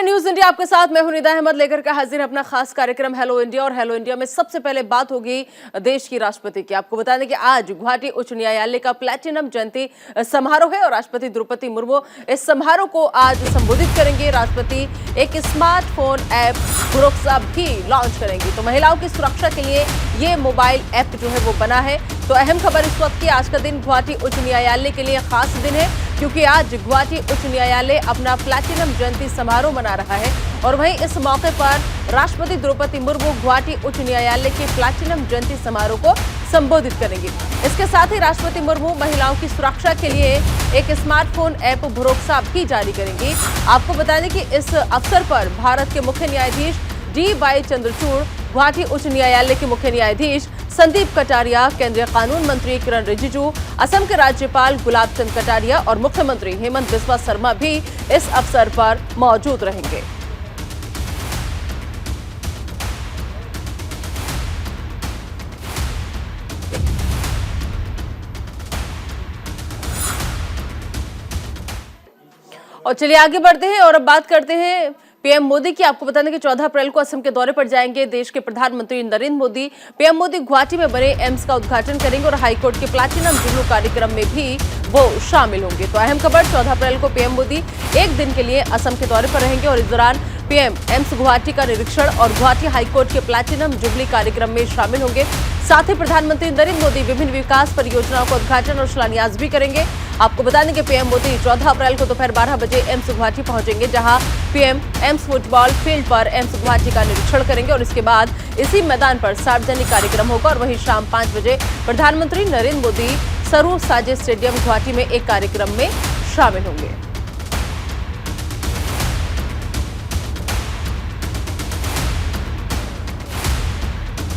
नमस्ते, news India आपके साथ मैं हूं निदा अहमद लेकर के हाजिर अपना खास कार्यक्रम हेलो इंडिया। और हेलो इंडिया में सबसे पहले बात होगी देश की राष्ट्रपति की। आपको बता दें कि आज गुवाहाटी उच्च न्यायालय का प्लैटिनम जयंती समारोह है और राष्ट्रपति द्रौपदी मुर्मू इस समारोह को आज संबोधित करेंगे। राष्ट्रपति एक स्मार्टफोन ऐप भरोसा भी लॉन्च करेंगी। तो महिलाओं की सुरक्षा के लिए ये मोबाइल ऐप जो है वो बना है। तो अहम खबर इस वक्त की, आज का दिन गुवाहाटी उच्च न्यायालय के लिए खास दिन है क्योंकि आज गुवाहाटी उच्च न्यायालय अपना प्लैटिनम जयंती समारोह मना रहा है। और वहीं इस मौके पर राष्ट्रपति द्रौपदी मुर्मू गुवाहाटी उच्च न्यायालय के प्लैटिनम जयंती समारोह को संबोधित करेंगी। इसके साथ ही राष्ट्रपति मुर्मू महिलाओं की सुरक्षा के लिए एक स्मार्टफोन ऐप भरोसा भी जारी करेंगी। आपको बता दें कि इस अवसर पर भारत के मुख्य न्यायाधीश डी.वाई. चंद्रचूड़, गुवाहाटी उच्च न्यायालय के मुख्य न्यायाधीश संदीप कटारिया, केंद्रीय कानून मंत्री किरण रिजिजू, असम के राज्यपाल गुलाब चंद कटारिया और मुख्यमंत्री हेमंत बिस्वा शर्मा भी इस अवसर पर मौजूद रहेंगे। और चलिए आगे बढ़ते हैं और अब बात करते हैं पीएम मोदी की। आपको बता दें कि 14 अप्रैल को असम के दौरे पर जाएंगे देश के प्रधानमंत्री नरेंद्र मोदी। पीएम मोदी गुवाहाटी में बने एम्स का उद्घाटन करेंगे और हाईकोर्ट के प्लैटिनम जुबली कार्यक्रम में भी वो शामिल होंगे। तो अहम खबर, 14 अप्रैल को पीएम मोदी एक दिन के लिए असम के दौरे पर रहेंगे और इस दौरान पीएम एम्स गुवाहाटी का निरीक्षण और गुवाहाटी हाईकोर्ट के प्लैटिनम जुबली कार्यक्रम में शामिल होंगे। साथ ही प्रधानमंत्री नरेंद्र मोदी विभिन्न विकास परियोजनाओं का उद्घाटन और शिलान्यास भी करेंगे। आपको बता दें कि पीएम मोदी 14 अप्रैल को दोपहर 12 बजे एम्स गुवाहाटी पहुंचेंगे, जहां पीएम एम्स फुटबॉल फील्ड पर एम्स गुवाहाटी का निरीक्षण करेंगे और इसके बाद इसी मैदान पर सार्वजनिक कार्यक्रम होगा। और वहीं शाम 5 बजे प्रधानमंत्री नरेंद्र मोदी सरू साजे स्टेडियम गुवाहाटी में एक कार्यक्रम में शामिल होंगे।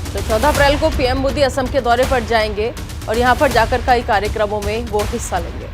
तो 14 अप्रैल को पीएम मोदी असम के दौरे पर जाएंगे और यहां पर जाकर कई कार्यक्रमों में वो हिस्सा लेंगे।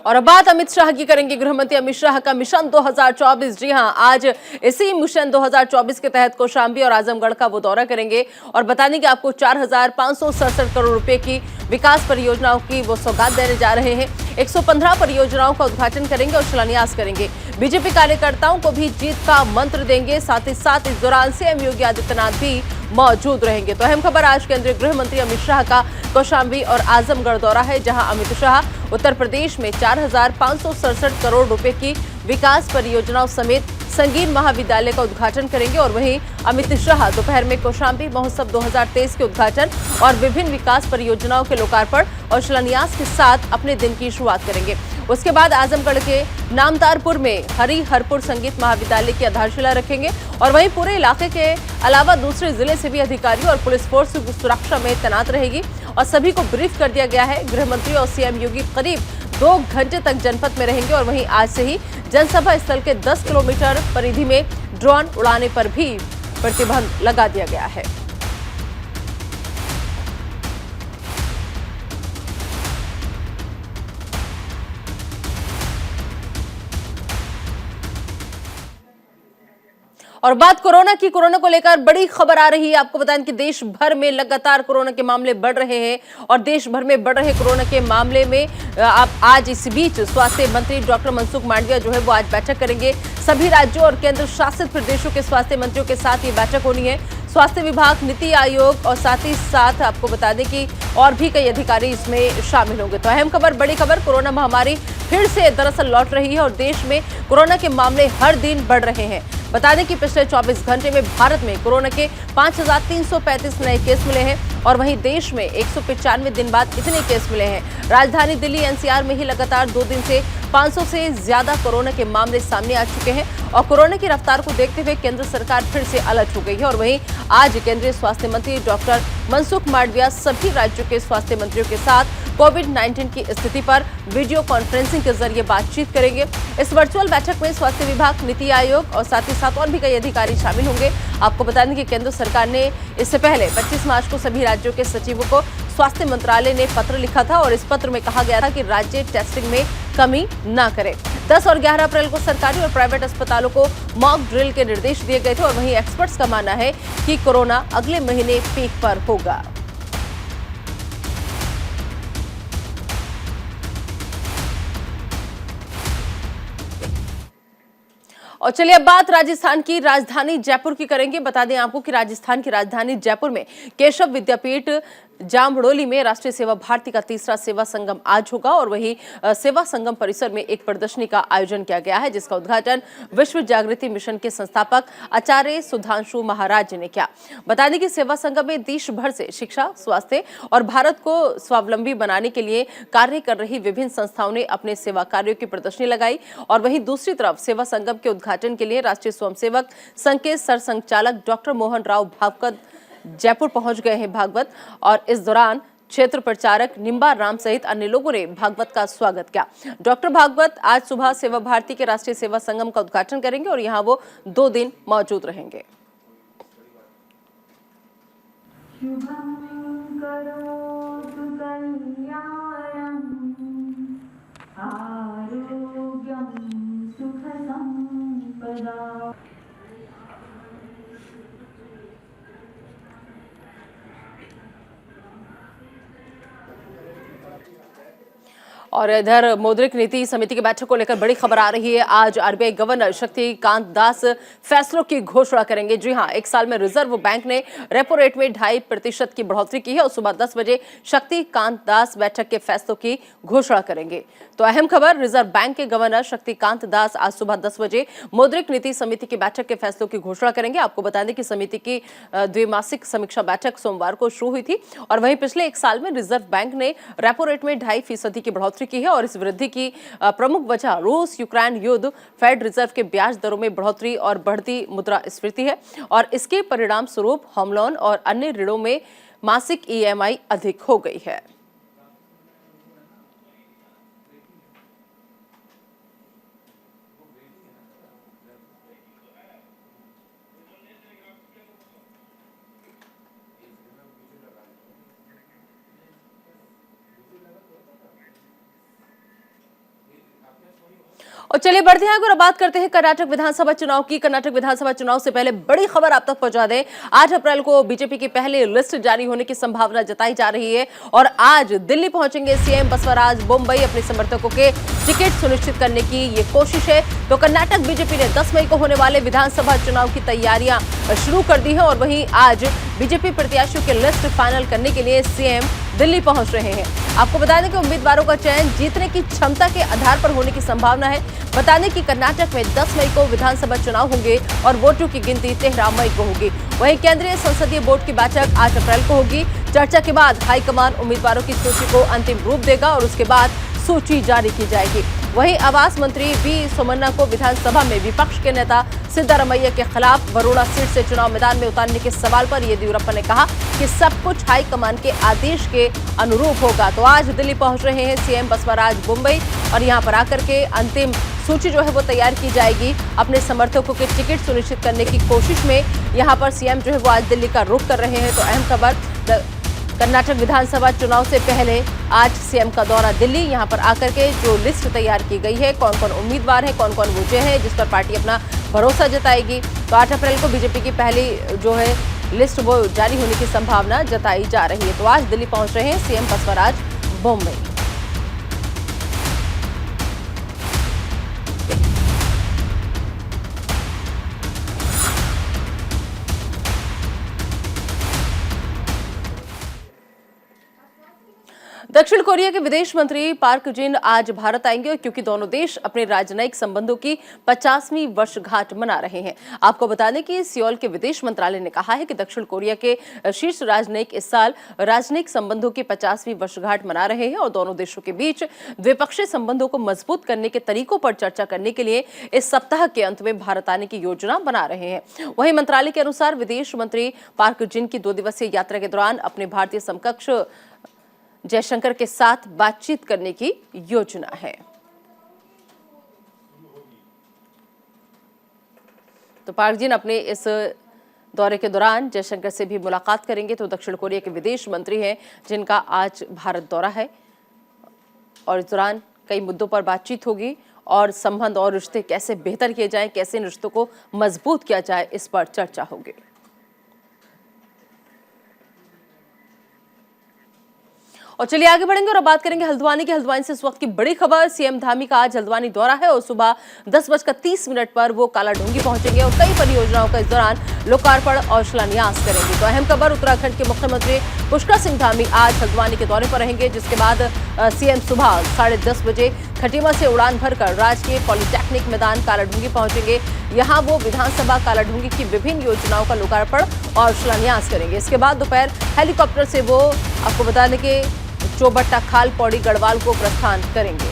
और अब बात अमित शाह की करेंगे। गृह मंत्री अमित शाह का मिशन 2024, जी हां, आज इसी मिशन 2024 के तहत कौशांबी और आजमगढ़ का वो दौरा करेंगे और बता दें कि आपको 4,567 करोड़ रुपए की विकास परियोजनाओं की वो सौगात देने जा रहे हैं। 115 परियोजनाओं का उद्घाटन करेंगे और शिलान्यास करेंगे। बीजेपी कार्यकर्ताओं को भी जीत का मंत्र देंगे। साथ ही साथ इस दौरान सीएम योगी आदित्यनाथ भी मौजूद रहेंगे। तो अहम खबर, आज केंद्रीय गृह मंत्री अमित शाह का कौशांबी और आजमगढ़ दौरा है, जहां अमित शाह उत्तर प्रदेश में 4,567 करोड़ रुपए की विकास परियोजनाओं समेत संगीन महाविद्यालय का उद्घाटन करेंगे। और वहीं अमित शाह दोपहर में कौशांबी महोत्सव 2023 के उद्घाटन और विभिन्न विकास परियोजनाओं के लोकार्पण और शिलान्यास के साथ अपने दिन की शुरुआत करेंगे। उसके बाद आजमगढ़ के नामतारपुर में हरिहरपुर संगीत महाविद्यालय की आधारशिला रखेंगे। और वहीं पूरे इलाके के अलावा दूसरे जिले से भी अधिकारियों और पुलिस फोर्स सुरक्षा में तैनात रहेगी और सभी को ब्रीफ कर दिया गया है। गृह मंत्री और सीएम योगी करीब 2 घंटे तक जनपद में रहेंगे और वहीं आज से ही जनसभा स्थल के 10 किलोमीटर परिधि में ड्रोन उड़ाने पर भी प्रतिबंध लगा दिया गया है। और बात कोरोना की, कोरोना को लेकर बड़ी खबर आ रही है। आपको बताएं कि देश भर में लगातार कोरोना के मामले बढ़ रहे हैं और देश भर में बढ़ रहे कोरोना के मामले में आज इस बीच स्वास्थ्य मंत्री डॉक्टर मनसुख मांडविया जो है वो आज बैठक करेंगे। सभी राज्यों और केंद्र शासित प्रदेशों के स्वास्थ्य मंत्रियों के साथ ये बैठक होनी है। स्वास्थ्य विभाग, नीति आयोग और साथ ही साथ आपको बता दें कि और भी कई अधिकारी इसमें शामिल होंगे। तो अहम खबर, बड़ी खबर, कोरोना महामारी फिर से दरअसल लौट रही है और देश में कोरोना के मामले हर दिन बढ़ रहे हैं। बता दें कि पिछले 24 घंटे में भारत में कोरोना के 5,335 नए केस मिले हैं और वहीं देश में 195 दिन बाद इतने केस मिले हैं। राजधानी दिल्ली एनसीआर में ही लगातार 2 दिन से 500 से ज्यादा कोरोना के मामले सामने आ चुके हैं और कोरोना की रफ्तार को देखते हुए केंद्र सरकार फिर से अलर्ट हो गई है। और वहीं आज केंद्रीय स्वास्थ्य मंत्री डॉक्टर मनसुख मांडविया सभी राज्यों के स्वास्थ्य मंत्रियों के साथ कोविड-19 की स्थिति पर वीडियो कॉन्फ्रेंसिंग के जरिए बातचीत करेंगे। इस वर्चुअल बैठक में स्वास्थ्य विभाग, नीति आयोग और साथ ही साथ और भी कई अधिकारी शामिल होंगे। आपको बता दें कि केंद्र सरकार ने इससे पहले 25 मार्च को सभी राज्यों के सचिवों को स्वास्थ्य मंत्रालय ने पत्र लिखा था और इस पत्र में कहा गया था कि राज्य टेस्टिंग में कमी न करें। 10 और 11 अप्रैल को सरकारी और प्राइवेट अस्पतालों को मॉक ड्रिल के निर्देश दिए गए थे और वहीं एक्सपर्ट्स का मानना है कि कोरोना अगले महीने पीक पर होगा। और चलिए अब बात राजस्थान की राजधानी जयपुर की करेंगे। बता दें आपको कि राजस्थान की राजधानी जयपुर में केशव विद्यापीठ जामबड़ोली में राष्ट्रीय सेवा भारती का तीसरा सेवा संगम आज होगा और वही सेवा संगम परिसर में एक प्रदर्शनी का आयोजन किया गया है, जिसका उद्घाटन विश्व जागृति मिशन के संस्थापक आचार्य सुधांशु महाराज ने किया। बता दें कि सेवा संगम में देश भर से शिक्षा, स्वास्थ्य और भारत को स्वावलंबी बनाने के लिए कार्य कर रही विभिन्न संस्थाओं ने अपने सेवा कार्यों की प्रदर्शनी लगाई। और वहीं दूसरी तरफ सेवा संगम के उद्घाटन के लिए राष्ट्रीय स्वयंसेवक संघ के सरसंघचालक डॉक्टर मोहन राव भागवत जयपुर पहुंच गए हैं भागवत, और इस दौरान क्षेत्र प्रचारक निम्बा राम सहित अन्य लोगों ने भागवत का स्वागत किया। डॉक्टर भागवत आज सुबह सेवा भारती के राष्ट्रीय सेवा संगम का उद्घाटन करेंगे और यहां वो 2 दिन मौजूद रहेंगे। और इधर मौद्रिक नीति समिति की बैठक को लेकर बड़ी खबर आ रही है। आज आरबीआई गवर्नर शक्तिकांत दास फैसलों की घोषणा करेंगे। जी हां, एक साल में रिजर्व बैंक ने रेपो रेट में 2.5% की बढ़ोतरी की है और सुबह 10 बजे शक्तिकांत दास बैठक के फैसलों की घोषणा करेंगे। तो अहम खबर, रिजर्व बैंक के गवर्नर शक्तिकांत दास आज सुबह 10 बजे मौद्रिक नीति समिति की बैठक के फैसलों की घोषणा करेंगे। आपको बता दें कि समिति की द्विमासिक समीक्षा बैठक सोमवार को शुरू हुई थी और वहीं पिछले एक साल में रिजर्व बैंक ने रेपो रेट में 2.5% की बढ़ोतरी की है और इस वृद्धि की प्रमुख वजह रूस यूक्रेन युद्ध, फेड रिजर्व के ब्याज दरों में बढ़ोतरी और बढ़ती मुद्रास्फीति है और इसके परिणाम स्वरूप होम लोन और अन्य ऋणों में मासिक ईएमआई अधिक हो गई है। और चलिए बढ़ते हैं और बात करते हैं कर्नाटक विधानसभा चुनाव की। कर्नाटक विधानसभा चुनाव से पहले बड़ी खबर आप तक पहुंचा दें। 8 अप्रैल को बीजेपी की पहली लिस्ट जारी होने की संभावना जताई जा रही है और आज दिल्ली पहुंचेंगे सीएम बसवराज बोम्मई। अपने समर्थकों के टिकट सुनिश्चित करने की ये कोशिश है। तो कर्नाटक बीजेपी ने 10 मई को होने वाले विधानसभा चुनाव की तैयारियां शुरू कर दी है और वहीं आज बीजेपी प्रत्याशियों की लिस्ट फाइनल करने के लिए सीएम दिल्ली पहुंच रहे हैं। आपको बता दें कि उम्मीदवारों का चयन जीतने की क्षमता के आधार पर होने की संभावना है। बता दें कि कर्नाटक में 10 मई को विधानसभा चुनाव होंगे और वोटों की गिनती 13 मई को होगी। वहीं केंद्रीय संसदीय बोर्ड की बैठक 8 अप्रैल को होगी। चर्चा के बाद हाईकमान उम्मीदवारों की सूची को अंतिम रूप देगा और उसके बाद सूची जारी की जाएगी। वहीं आवास मंत्री वी सोमन्ना को विधानसभा में विपक्ष के नेता सिद्धारमैया के खिलाफ वरुणा सीट से चुनाव मैदान में उतारने के सवाल पर येदियुरप्पा ने कहा कि सब कुछ हाईकमान के आदेश के अनुरूप होगा। तो आज दिल्ली पहुंच रहे हैं सीएम बसवराज बोम्मई और यहां पर आकर के अंतिम सूची जो है वो तैयार की जाएगी। अपने समर्थकों के टिकट सुनिश्चित करने की कोशिश में यहां पर सीएम जो है वो आज दिल्ली का रुख कर रहे हैं। तो अहम खबर, कर्नाटक विधानसभा चुनाव से पहले आज सीएम का दौरा दिल्ली। यहां पर आकर के जो लिस्ट तैयार की गई है, कौन कौन उम्मीदवार है, कौन कौन वजह है जिस पर पार्टी अपना भरोसा जताएगी। तो 8 अप्रैल को बीजेपी की पहली जो है लिस्ट वो जारी होने की संभावना जताई जा रही है। तो आज दिल्ली पहुंच रहे हैं सीएम बसवराज बोम्मई। दक्षिण कोरिया के विदेश मंत्री पार्क जिन आज भारत आएंगे क्योंकि दोनों देश अपने राजनयिक संबंधों की 50वीं वर्षगांठ मना रहे हैं। आपको बता दें कि सियोल के विदेश मंत्रालय ने कहा है कि दक्षिण कोरिया के शीर्ष राजनयिक इस साल राजनयिक संबंधों की 50वीं वर्षगांठ मना रहे हैं और दोनों देशों के बीच द्विपक्षीय संबंधों को मजबूत करने के तरीकों पर चर्चा करने के लिए इस सप्ताह के अंत में भारत आने की योजना बना रहे हैं। वहीं मंत्रालय के अनुसार विदेश मंत्री पार्क जिन की 2 दिवसीय यात्रा के दौरान अपने भारतीय समकक्ष जयशंकर के साथ बातचीत करने की योजना है। तो पार्क जिन अपने इस दौरे के दौरान जयशंकर से भी मुलाकात करेंगे। तो दक्षिण कोरिया के विदेश मंत्री हैं जिनका आज भारत दौरा है और इस दौरान कई मुद्दों पर बातचीत होगी और संबंध और रिश्ते कैसे बेहतर किए जाएं, कैसे इन रिश्तों को मजबूत किया जाए, इस पर चर्चा होगी। और चलिए आगे बढ़ेंगे और अब बात करेंगे हल्द्वानी की। हल्द्वानी से इस वक्त की बड़ी खबर, सीएम धामी का आज हल्द्वानी दौरा है और सुबह 10:30 पर वो कालाढूंगी पहुंचेंगे और कई परियोजनाओं का इस दौरान लोकार्पण और शिलान्यास करेंगे। तो अहम खबर, उत्तराखंड के मुख्यमंत्री पुष्कर सिंह धामी आज हल्द्वानी के दौरे पर रहेंगे, जिसके बाद सीएम सुबह 10:30 बजे खटीमा से उड़ान भरकर राजकीय पॉलिटेक्निक मैदान कालाढूंगी पहुंचेंगे। यहां वो विधानसभा कालाढूंगी की विभिन्न योजनाओं का लोकार्पण और शिलान्यास करेंगे। इसके बाद दोपहर हेलीकॉप्टर से वो आपको बता दें कि चौबट्टा खाल पौड़ी गढ़वाल को प्रस्थान करेंगे।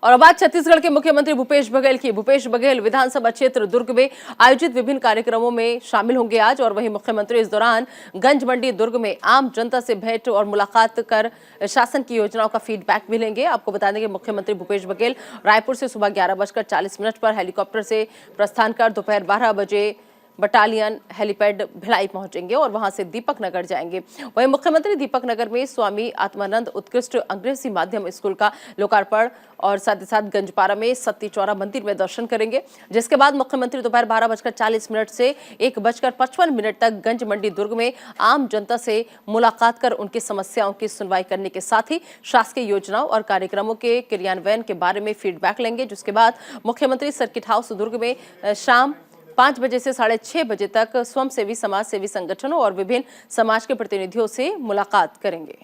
और अब आज छत्तीसगढ़ के मुख्यमंत्री भूपेश बघेल की। भूपेश बघेल विधानसभा क्षेत्र दुर्ग में आयोजित विभिन्न कार्यक्रमों में शामिल होंगे आज। और वहीं मुख्यमंत्री इस दौरान गंज मंडी दुर्ग में आम जनता से भेंट और मुलाकात कर शासन की योजनाओं का फीडबैक भी लेंगे। आपको बता दें कि मुख्यमंत्री भूपेश बघेल रायपुर से सुबह 11:40 पर हेलीकॉप्टर से प्रस्थान कर दोपहर 12 बजे बटालियन हेलीपैड भिलाई पहुंचेंगे और वहां से दीपक नगर जाएंगे। वहीं मुख्यमंत्री दीपक नगर में स्वामी आत्मानंद उत्कृष्ट अंग्रेजी माध्यम स्कूल का लोकार्पण और साथ ही साथ गंजपारा में सत्ती चौरा मंदिर में दर्शन करेंगे। जिसके बाद मुख्यमंत्री दोपहर 12:40 से 1:55 तक गंज मंडी दुर्ग में आम जनता से मुलाकात कर उनकी समस्याओं की सुनवाई करने के साथ ही शासकीय योजनाओं और कार्यक्रमों के क्रियान्वयन के बारे में फीडबैक लेंगे। जिसके बाद मुख्यमंत्री सर्किट हाउस दुर्ग में शाम 5 बजे से 6:30 बजे तक स्वयंसेवी समाज सेवी संगठनों और विभिन्न समाज के प्रतिनिधियों से मुलाकात करेंगे।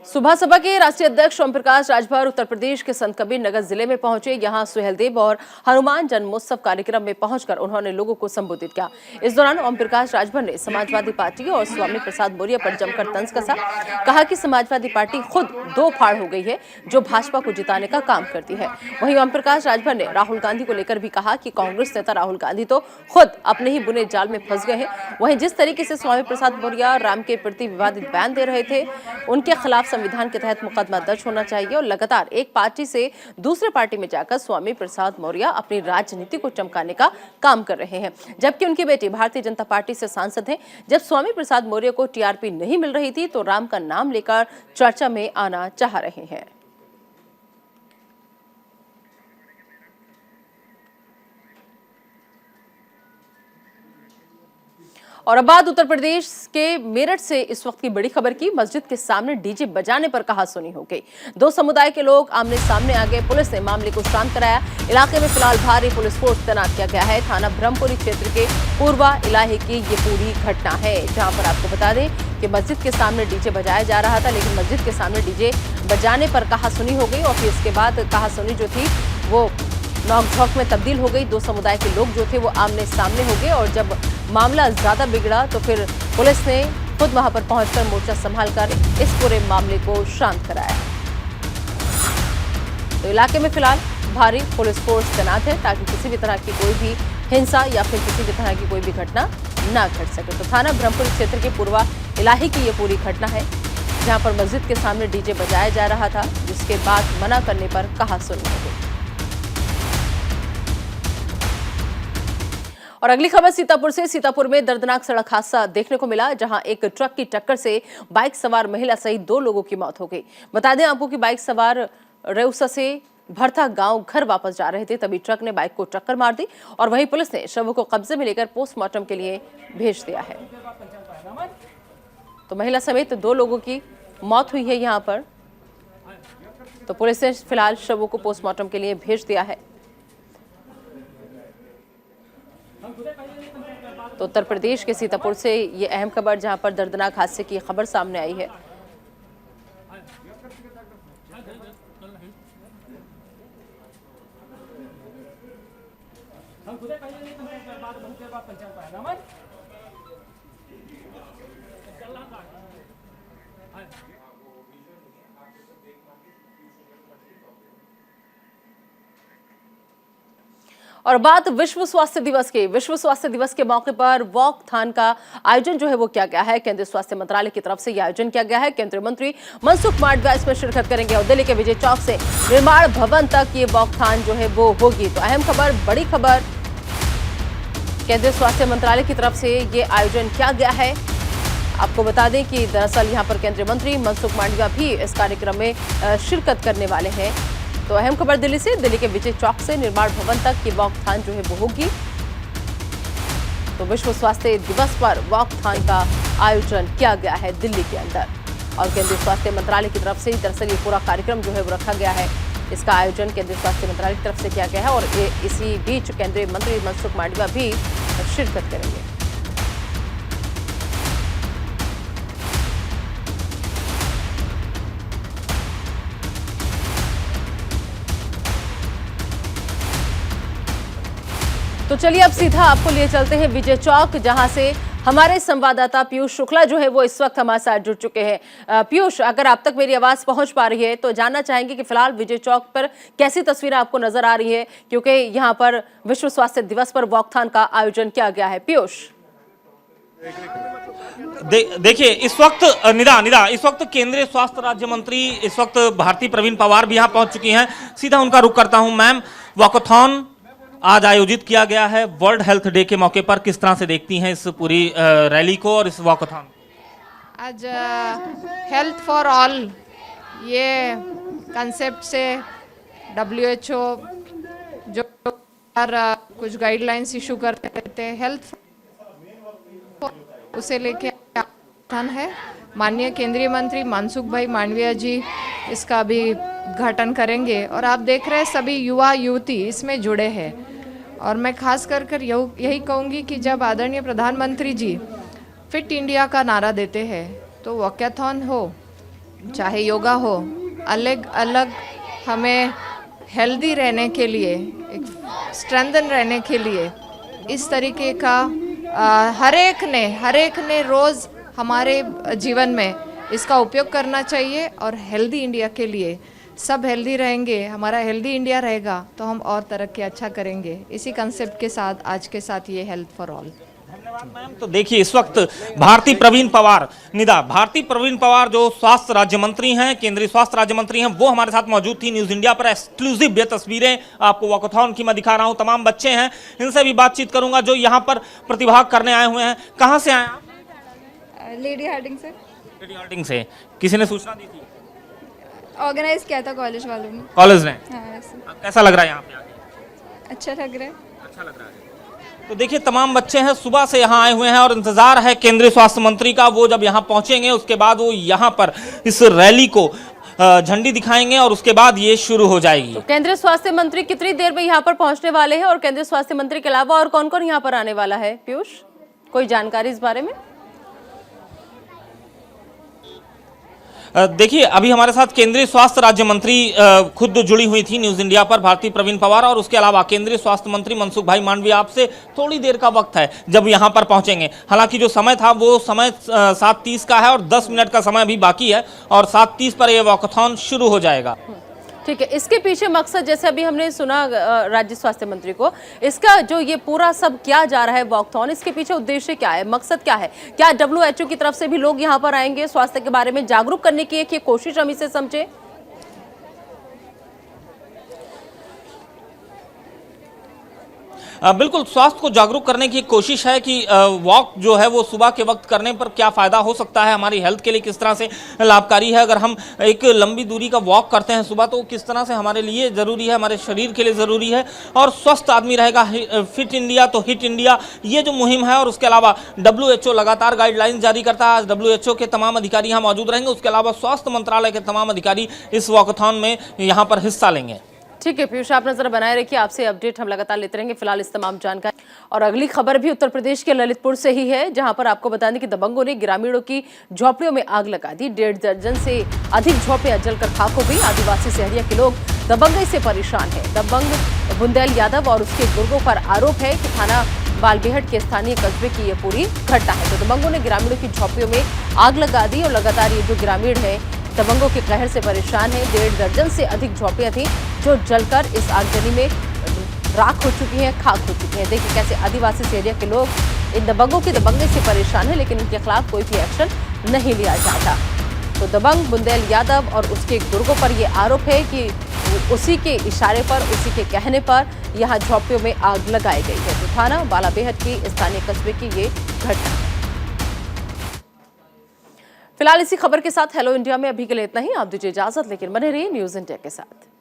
सुबह सभा के राष्ट्रीय अध्यक्ष ओम प्रकाश राजभर उत्तर प्रदेश के संत कबीर नगर जिले में पहुंचे। यहां सुहेलदेव और हनुमान जन्मोत्सव कार्यक्रम में पहुंचकर उन्होंने लोगों को संबोधित किया। इस दौरान ओम प्रकाश राजभर ने समाजवादी पार्टी और स्वामी प्रसाद मौर्य पर जमकर तंज कसा। कहा कि समाजवादी पार्टी खुद दो फाड़ हो गई है जो भाजपा को जिताने का काम करती है। वहीं ओम प्रकाश राजभर ने राहुल गांधी को लेकर भी कहा कि कांग्रेस नेता राहुल गांधी तो खुद अपने ही बुने जाल में फंस गए हैं। वहीं जिस तरीके से स्वामी प्रसाद मौर्य राम के प्रति विवादित बयान दे रहे थे, उनके खिलाफ संविधान के तहत मुकदमा दर्ज होना चाहिए। और लगातार एक पार्टी से दूसरे पार्टी में जाकर स्वामी प्रसाद मौर्य अपनी राजनीति को चमकाने का काम कर रहे हैं, जबकि उनकी बेटी भारतीय जनता पार्टी से सांसद हैं। जब स्वामी प्रसाद मौर्य को टीआरपी नहीं मिल रही थी तो राम का नाम लेकर चर्चा में आना चाह रहे हैं। और अब बात उत्तर प्रदेश के मेरठ से इस वक्त की बड़ी खबर की। मस्जिद के सामने डीजे बजाने पर कहासुनी हो गई। दो समुदाय के लोग आमने सामने आ गए। पुलिस ने मामले को शांत कराया। इलाके में फिलहाल भारी पुलिस फोर्स तैनात किया गया है। थाना ब्रह्मपुरी क्षेत्र के पूर्वा इलाके की ये पूरी घटना है, जहां पर आपको बता दें कि मस्जिद के सामने डीजे बजाया जा रहा था, लेकिन मस्जिद के सामने डीजे बजाने पर कहासुनी हो गई और फिर इसके बाद कहासुनी जो थी वो नोक-झोंक में तब्दील हो गई। दो समुदाय के लोग जो थे वो आमने सामने हो गए और जब मामला ज्यादा बिगड़ा तो फिर पुलिस ने खुद वहां पर पहुंचकर मोर्चा संभालकर इस पूरे मामले को शांत कराया। तो इलाके में फिलहाल भारी पुलिस फोर्स तैनात है ताकि किसी भी तरह की कोई भी हिंसा या फिर किसी भी तरह की कोई भी घटना न घट सके। तो थाना ब्रह्मपुरी क्षेत्र के पूर्वा इलाके की ये पूरी घटना है, जहां पर मस्जिद के सामने डीजे बजाया जा रहा था, जिसके बाद मना करने पर कहासुनी हो गई। और अगली खबर सीतापुर से। सीतापुर में दर्दनाक सड़क हादसा देखने को मिला, जहां एक ट्रक की टक्कर से बाइक सवार महिला सहित 2 लोगों की मौत हो गई। बता दें आपको कि बाइक सवार रेउसा से भरथा गांव घर वापस जा रहे थे, तभी ट्रक ने बाइक को टक्कर मार दी और वहीं पुलिस ने शव को कब्जे में लेकर पोस्टमार्टम के लिए भेज दिया है। तो महिला समेत 2 लोगों की मौत हुई है यहां पर। तो पुलिस ने फिलहाल शवों को पोस्टमार्टम के लिए भेज दिया है। तो उत्तर प्रदेश के सीतापुर से ये अहम खबर, जहां पर दर्दनाक हादसे की खबर सामने आई है। और बात विश्व स्वास्थ्य दिवस की। विश्व स्वास्थ्य दिवस के मौके पर वॉकथॉन का आयोजन जो है वो किया गया है। केंद्रीय स्वास्थ्य मंत्रालय की तरफ से यह आयोजन किया गया है। केंद्रीय मंत्री मनसुख मांडविया इसमें शिरकत करेंगे और दिल्ली के विजय चौक से निर्माण भवन तक ये वॉकथॉन जो है वो होगी। तो अहम खबर, बड़ी खबर केंद्रीय स्वास्थ्य मंत्रालय की तरफ से ये आयोजन किया गया है। आपको बता दें कि दरअसल यहां पर केंद्रीय मंत्री मनसुख मांडविया भी इस कार्यक्रम में शिरकत करने वाले हैं। तो अहम खबर दिल्ली से, दिल्ली के विजय चौक से निर्माण भवन तक की वॉकथॉन जो है वो होगी। तो विश्व स्वास्थ्य दिवस पर वॉकथॉन का आयोजन किया गया है दिल्ली के अंदर और केंद्रीय स्वास्थ्य मंत्रालय की तरफ से दरअसल ये पूरा कार्यक्रम जो है वो रखा गया है। इसका आयोजन केंद्रीय स्वास्थ्य मंत्रालय की तरफ से किया गया है और इसी बीच केंद्रीय मंत्री मनसुख मांडविया भी शिरकत करेंगे। तो चलिए अब सीधा आपको लिए चलते हैं विजय चौक, जहां से हमारे संवाददाता पीयूष शुक्ला जो है वो इस वक्त हमारे साथ जुड़ चुके हैं। पीयूष, अगर आप तक मेरी आवाज पहुंच पा रही है तो जानना चाहेंगे कि फिलहाल विजय चौक पर कैसी तस्वीरें आपको नजर आ रही है, क्योंकि यहां पर विश्व स्वास्थ्य दिवस पर वॉकथॉन का आयोजन किया गया है। पीयूष, देखिए इस वक्त निदा इस वक्त केंद्रीय स्वास्थ्य राज्य मंत्री इस वक्त भारती प्रवीण पवार भी यहाँ पहुंच चुकी हैं। सीधा उनका रुख करता हूं। मैम, वॉकथॉन आज आयोजित किया गया है वर्ल्ड हेल्थ डे के मौके पर, किस तरह से देखती हैं इस पूरी रैली को और इस वॉकथॉन? आज हेल्थ फॉर ऑल ये कंसेप्ट से WHO जो कुछ गाइडलाइंस इशू कर रहे थे, हेल्थ उसे लेके वॉकथॉन है। माननीय केंद्रीय मंत्री मनसुख भाई मांडविया जी इसका भी उद्घाटन करेंगे और आप देख रहे हैं सभी युवा युवती इसमें जुड़े हैं। और मैं खास कर यही कहूँगी कि जब आदरणीय प्रधानमंत्री जी फिट इंडिया का नारा देते हैं तो वॉकथॉन हो चाहे योगा हो, अलग अलग हमें हेल्दी रहने के लिए, एक स्ट्रेंथन रहने के लिए इस तरीके का हर एक ने रोज़ हमारे जीवन में इसका उपयोग करना चाहिए। और हेल्दी इंडिया के लिए सब हेल्दी रहेंगे, हमारा हेल्दी इंडिया रहेगा तो हम और तरक्की अच्छा करेंगे। इसी कंसेप्ट के साथ आज के साथ ये हेल्थ फॉर ऑल। धन्यवाद मैम। तो देखिए इस वक्त भारती प्रवीण पवार, भारती प्रवीण पवार जो स्वास्थ्य राज्य मंत्री हैं, केंद्रीय स्वास्थ्य राज्य मंत्री हैं, वो हमारे साथ मौजूद थी न्यूज इंडिया पर। एक्सक्लूसिव ये तस्वीरें आपको वॉकथॉन की मैं दिखा रहा हूं। तमाम बच्चे हैं, इनसे भी बातचीत करूंगा जो यहाँ पर प्रतिभाग करने आए हुए हैं। कहाँ से आए आप? लेडी हार्डिंग से। लेडी हार्डिंग से। किसी ने सूचना दी थी? ऑर्गेनाइज किया था कॉलेज वालों ने। कॉलेज ने? हाँ, ऐसे। कैसा लग रहा है यहाँ पे आके? अच्छा लग रहा है। अच्छा लग रहा है। तो देखिए तमाम बच्चे हैं, सुबह से यहाँ आए हुए हैं और इंतजार है केंद्रीय स्वास्थ्य मंत्री का। वो जब यहाँ पहुंचेंगे उसके बाद वो यहाँ पर इस रैली को झंडी दिखाएंगे और उसके बाद ये शुरू हो जाएगी। तो केंद्रीय स्वास्थ्य मंत्री कितनी देर में यहाँ पर पहुंचने वाले हैं और केंद्रीय स्वास्थ्य मंत्री के अलावा और कौन कौन यहाँ पर आने वाला है? पीयूष, कोई जानकारी इस बारे में? देखिए अभी हमारे साथ केंद्रीय स्वास्थ्य राज्य मंत्री खुद जुड़ी हुई थी न्यूज इंडिया पर, भारती प्रवीण पवार, और उसके अलावा केंद्रीय स्वास्थ्य मंत्री मनसुख भाई मांडविया। आपसे थोड़ी देर का वक्त है जब यहां पर पहुंचेंगे। हालांकि जो समय था वो समय 7:30 का है और 10 मिनट का समय अभी बाकी है और 7:30 पर यह वॉकथॉन शुरू हो जाएगा। ठीक है, इसके पीछे मकसद, जैसे अभी हमने सुना राज्य स्वास्थ्य मंत्री को, इसका जो ये पूरा सब किया जा रहा है वॉकथॉन, इसके पीछे उद्देश्य क्या है, मकसद क्या है? क्या WHO की तरफ से भी लोग यहाँ पर आएंगे स्वास्थ्य के बारे में जागरूक करने की एक ये कोशिश हम इसे समझे? बिल्कुल, स्वास्थ्य को जागरूक करने की कोशिश है कि वॉक जो है वो सुबह के वक्त करने पर क्या फ़ायदा हो सकता है, हमारी हेल्थ के लिए किस तरह से लाभकारी है। अगर हम एक लंबी दूरी का वॉक करते हैं सुबह तो किस तरह से हमारे लिए ज़रूरी है, हमारे शरीर के लिए ज़रूरी है। और स्वस्थ आदमी रहेगा, फिट इंडिया तो हिट इंडिया, ये जो मुहिम है। और उसके अलावा WHO लगातार गाइडलाइंस जारी करता है। आज WHO के तमाम अधिकारी यहाँ मौजूद रहेंगे। उसके अलावा स्वास्थ्य मंत्रालय के तमाम अधिकारी इस वॉकथॉन में यहाँ पर हिस्सा लेंगे। ठीक है पीयूष, आप नजर बनाए रखिए, आपसे अपडेट हम लगातार लेते रहेंगे। फिलहाल इस तमाम जानकारी और अगली खबर भी उत्तर प्रदेश के ललितपुर से ही है, जहां पर आपको बता दें कि दबंगों ने ग्रामीणों की झोपड़ियों में आग लगा दी। 1.5 दर्जन से अधिक झोपड़ियां जलकर खाक हो गई। आदिवासी सहरिया के लोग दबंगई से परेशान है। दबंग बुंदेल यादव और उसके गुर्गों पर आरोप है कि थाना बालबेहट के स्थानीय कस्बे की यह पूरी घटना है। तो दबंगों ने ग्रामीणों की झोपड़ियों में आग लगा दी और लगातार ये जो ग्रामीण है दबंगों के कहर से परेशान है। 1.5 दर्जन से अधिक झोपड़ियां थी जो जलकर इस आगजनी में राख हो चुकी हैं, खाक हो चुकी हैं। देखिए कैसे आदिवासी एरिया के लोग इन दबंगों की दबंगई से परेशान है, लेकिन इनके खिलाफ कोई भी एक्शन नहीं लिया जाता। तो दबंग बुंदेल यादव और उसके गुर्गों पर यह आरोप है कि उसी के इशारे पर, उसी के कहने पर यहां झोपड़ियों में आग लगाई गई है। तो थाना बालाबेहट के स्थानीय कस्बे की ये घटना। फिलहाल इसी खबर के साथ हेलो इंडिया में अभी के लिए इतना ही। आप दीजिए इजाजत, लेकिन बने रहिए न्यूज़ इंडिया के साथ।